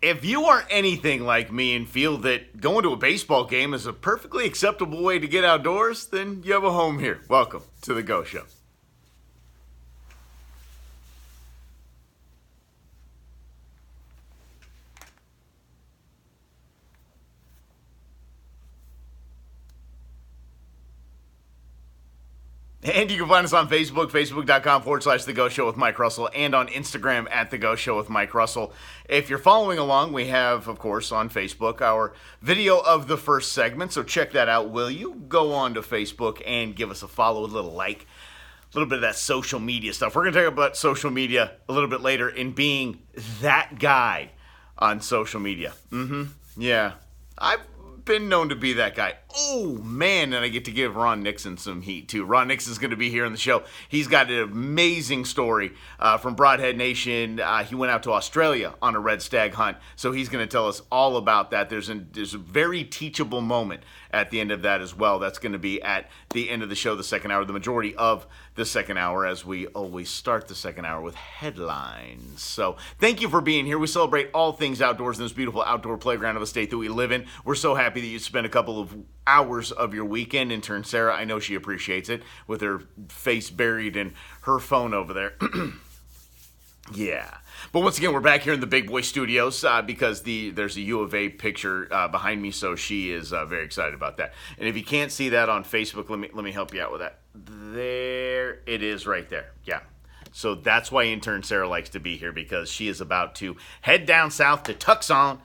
If you are anything like me and feel that going to a baseball game is a perfectly acceptable way to get outdoors, then you have a home here. Welcome to the Go Show. And you can find us on Facebook, facebook.com/The Go Show with Mike Russell, and on Instagram at The Go Show with Mike Russell. If you're following along, we have, of course, on Facebook our video of the first segment, so check that out, will you? Go on to Facebook and give us a follow, a little like, a little bit of that social media stuff. We're going to talk about social media a little bit later and being that guy on social media. Yeah. I've been known to be that guy. Oh, man, and I get to give Ron Nixon some heat, too. Ron Nixon's going to be here on the show. He's got an amazing story from Broadhead Nation. He went out to Australia on a red stag hunt, so he's going to tell us all about that. There's a very teachable moment at the end of that as well. That's going to be at the end of the show, the second hour, the majority of the second hour, as we always start the second hour with headlines. So thank you for being here. We celebrate all things outdoors in this beautiful outdoor playground of the state that we live in. We're so happy that you spent a couple of hours of your weekend. Intern Sarah, I know she appreciates it, with her face buried in her phone over there. Yeah. But once again, we're back here in the Big Boy Studios because there's a U of A picture behind me, so she is very excited about that. And if you can't see that on Facebook, let me help you out with that. There it is right there. Yeah. So that's why Intern Sarah likes to be here, because she is about to head down south to Tucson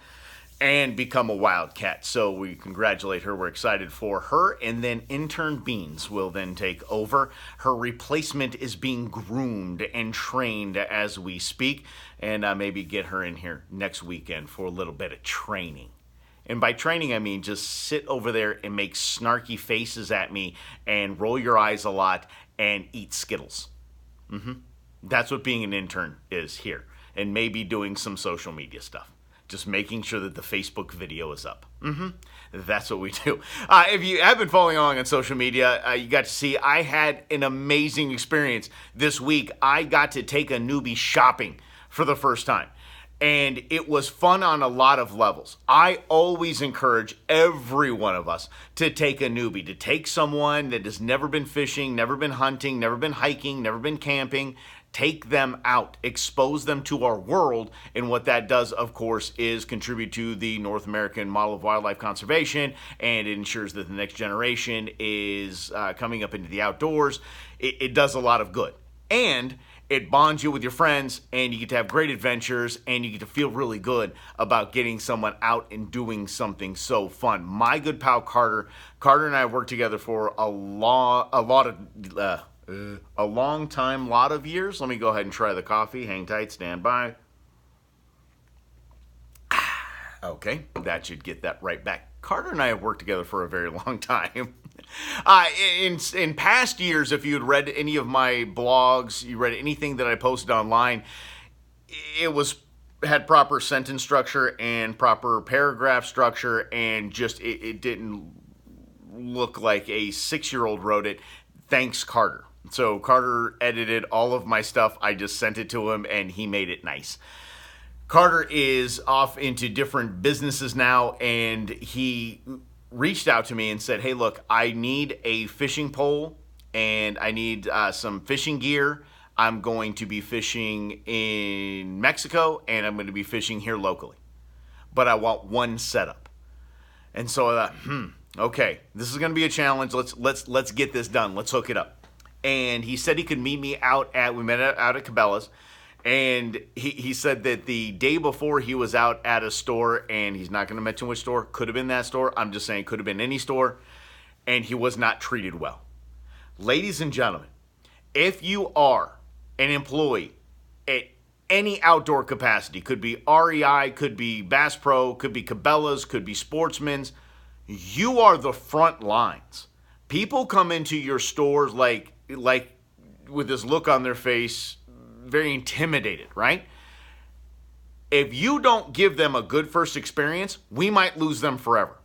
and become a wildcat. So we congratulate her. We're excited for her. And then Intern Beans will then take over. Her replacement is being groomed and trained as we speak. And maybe get her in here next weekend for a little bit of training. And by training, I mean just sit over there and make snarky faces at me and roll your eyes a lot and eat Skittles. That's what being an intern is here. And maybe doing some social media stuff. Just making sure that the Facebook video is up. That's what we do. If you have been following along on social media, you got to see I had an amazing experience this week. I got to take a newbie shopping for the first time. And it was fun on a lot of levels. I always encourage every one of us to take a newbie, to take someone that has never been fishing, never been hunting, never been hiking, never been camping. Take them out, expose them to our world, and what that does, of course, is contribute to the North American model of wildlife conservation, and it ensures that the next generation is coming up into the outdoors. It does a lot of good. And it bonds you with your friends, and you get to have great adventures, and you get to feel really good about getting someone out and doing something so fun. My good pal Carter and I worked together for a long time, lot of years. Let me go ahead and try the coffee. Hang tight, stand by. Okay, that should get that right back. Carter and I have worked together for a very long time. In past years, if you had read any of my blogs, you read anything that I posted online, it had proper sentence structure and proper paragraph structure, and just it didn't look like a 6-year-old wrote it. Thanks, Carter. So Carter edited all of my stuff. I just sent it to him, and he made it nice. Carter is off into different businesses now, and he reached out to me and said, hey, look, I need a fishing pole, and I need some fishing gear. I'm going to be fishing in Mexico, and I'm going to be fishing here locally. But I want one setup. And so I thought, okay, this is going to be a challenge. Let's get this done. Let's hook it up. And he said he could meet me we met out at Cabela's, and he said that the day before he was out at a store, and he's not going to mention which store, could have been that store, I'm just saying could have been any store, and he was not treated well. Ladies and gentlemen, if you are an employee at any outdoor capacity, could be REI, could be Bass Pro, could be Cabela's, could be Sportsman's, you are the front lines. People come into your stores like with this look on their face, very intimidated, right? If you don't give them a good first experience, we might lose them forever.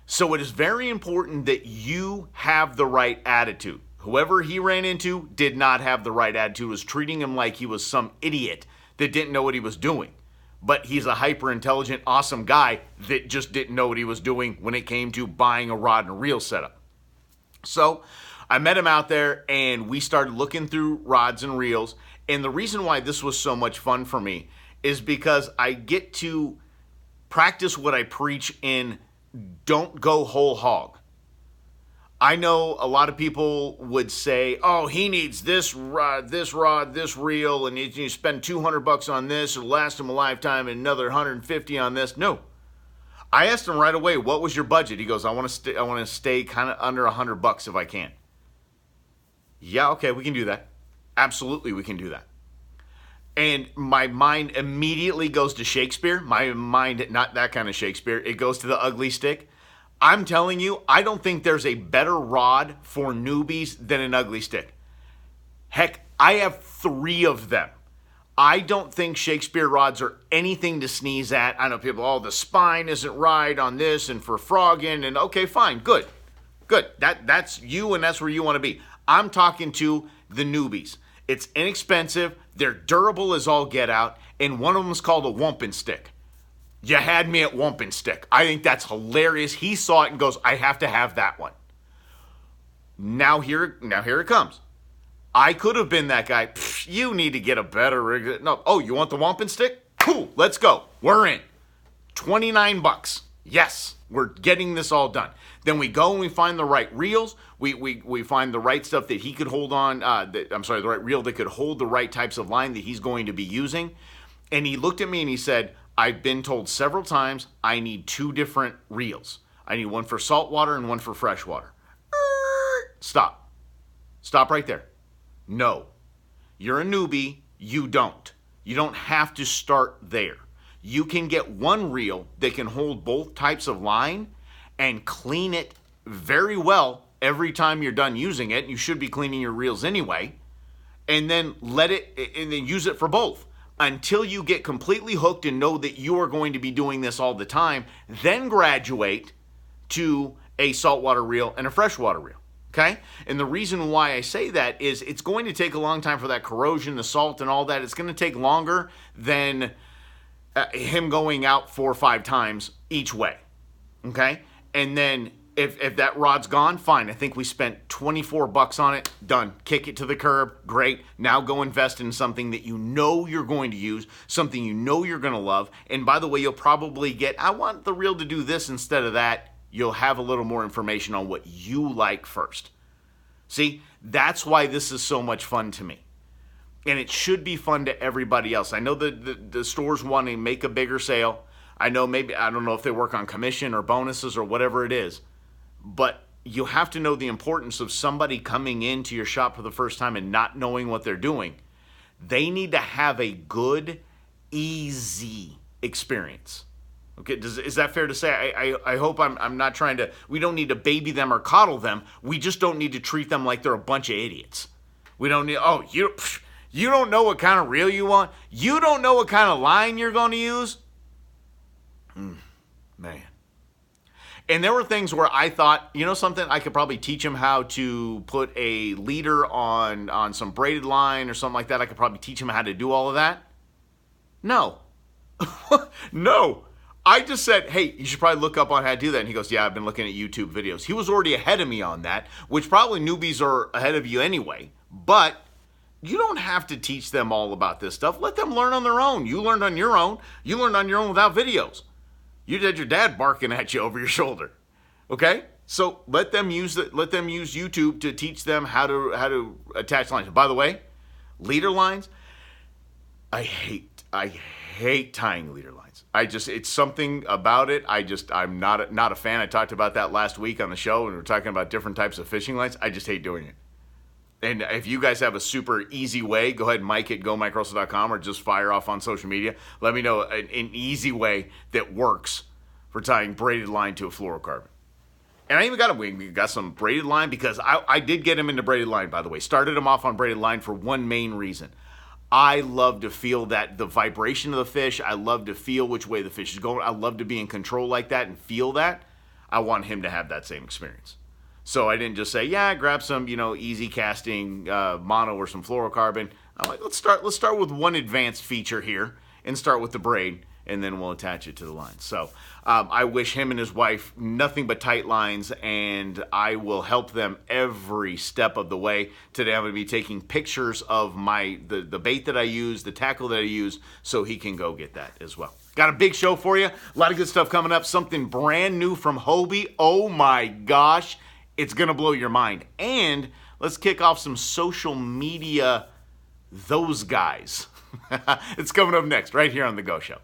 So it is very important that you have the right attitude. Whoever he ran into did not have the right attitude, was treating him like he was some idiot that didn't know what he was doing. but he's a hyper intelligent, awesome guy that just didn't know what he was doing when it came to buying a rod and a reel setup. So I met him out there and we started looking through rods and reels. And the reason why this was so much fun for me is because I get to practice what I preach in don't go whole hog. I know a lot of people would say, oh, he needs this rod, this reel, and you spend $200 on this, it'll last him a lifetime, and another $150 on this. No. I asked him right away, what was your budget? He goes, I want to stay kind of under $100 if I can. Yeah, okay, we can do that. Absolutely, we can do that. And my mind immediately goes to Shakespeare. My mind, not that kind of Shakespeare. It goes to the ugly stick. I'm telling you, I don't think there's a better rod for newbies than an ugly stick. Heck, I have 3 of them. I don't think Shakespeare rods are anything to sneeze at. I know people, oh, the spine isn't right on this and for frogging, and okay, fine, good. That's you, and that's where you want to be. I'm talking to the newbies. It's inexpensive, they're durable as all get out, and one of them is called a wumpin stick. You had me at wumpin stick. I think that's hilarious. He saw it and goes, I have to have that one. Now here it comes. I could have been that guy. You need to get a better rig. No. Oh, you want the wumpin stick? Cool. Let's go. We're in. $29. Yes, we're getting this all done. Then we go and we find the right reels. We find the right stuff that he could hold on. The right reel that could hold the right types of line that he's going to be using. And he looked at me and he said, I've been told several times I need 2 different reels. I need one for saltwater and one for freshwater. Stop. Stop right there. No. You're a newbie. You don't. You don't have to start there. You can get one reel that can hold both types of line and clean it very well every time you're done using it. You should be cleaning your reels anyway. And then use it for both until you get completely hooked and know that you are going to be doing this all the time. Then graduate to a saltwater reel and a freshwater reel. Okay? And the reason why I say that is it's going to take a long time for that corrosion, the salt, and all that. It's going to take longer than him going out 4 or 5 times each way. Okay? And then if that rod's gone, fine. I think we spent $24 on it. Done. Kick it to the curb. Great. Now go invest in something that you know you're going to use, something you know you're going to love. And by the way, you'll probably get, I want the reel to do this instead of that. You'll have a little more information on what you like first. See, that's why this is so much fun to me. And it should be fun to everybody else. I know the stores want to make a bigger sale. I know I don't know if they work on commission or bonuses or whatever it is. But you have to know the importance of somebody coming into your shop for the first time and not knowing what they're doing. They need to have a good, easy experience. Okay, is that fair to say? I hope I'm not trying to, we don't need to baby them or coddle them. We just don't need to treat them like they're a bunch of idiots. We don't need, you don't know what kind of reel you want? You don't know what kind of line you're going to use? Man. And there were things where I thought, you know something, I could probably teach him how to put a leader on some braided line or something like that. I could probably teach him how to do all of that. No. No. I just said, hey, you should probably look up on how to do that. And he goes, yeah, I've been looking at YouTube videos. He was already ahead of me on that, which probably newbies are ahead of you anyway. But you don't have to teach them all about this stuff. Let them learn on their own. You learned on your own. You learned on your own without videos. You had your dad barking at you over your shoulder. Okay? So let them use YouTube to teach them how to attach lines. And by the way, leader lines, I hate tying leader lines. It's something about it. I'm not a fan. I talked about that last week on the show when we were talking about different types of fishing lines. I just hate doing it. And if you guys have a super easy way, go ahead and mic at GoMikeRussell.com or just fire off on social media. Let me know an easy way that works for tying braided line to a fluorocarbon. And I even got some braided line because I did get him into braided line, by the way. Started him off on braided line for one main reason. I love to feel the vibration of the fish. I love to feel which way the fish is going. I love to be in control like that and feel that. I want him to have that same experience. So I didn't just say, yeah, grab some, easy casting mono or some fluorocarbon. I'm like, let's start with one advanced feature here, and start with the braid, and then we'll attach it to the line. So I wish him and his wife nothing but tight lines, and I will help them every step of the way. Today I'm going to be taking pictures of the bait that I use, the tackle that I use, so he can go get that as well. Got a big show for you. A lot of good stuff coming up. Something brand new from Hobie. Oh my gosh. It's going to blow your mind. And let's kick off some social media, those guys. It's coming up next right here on The Go Show.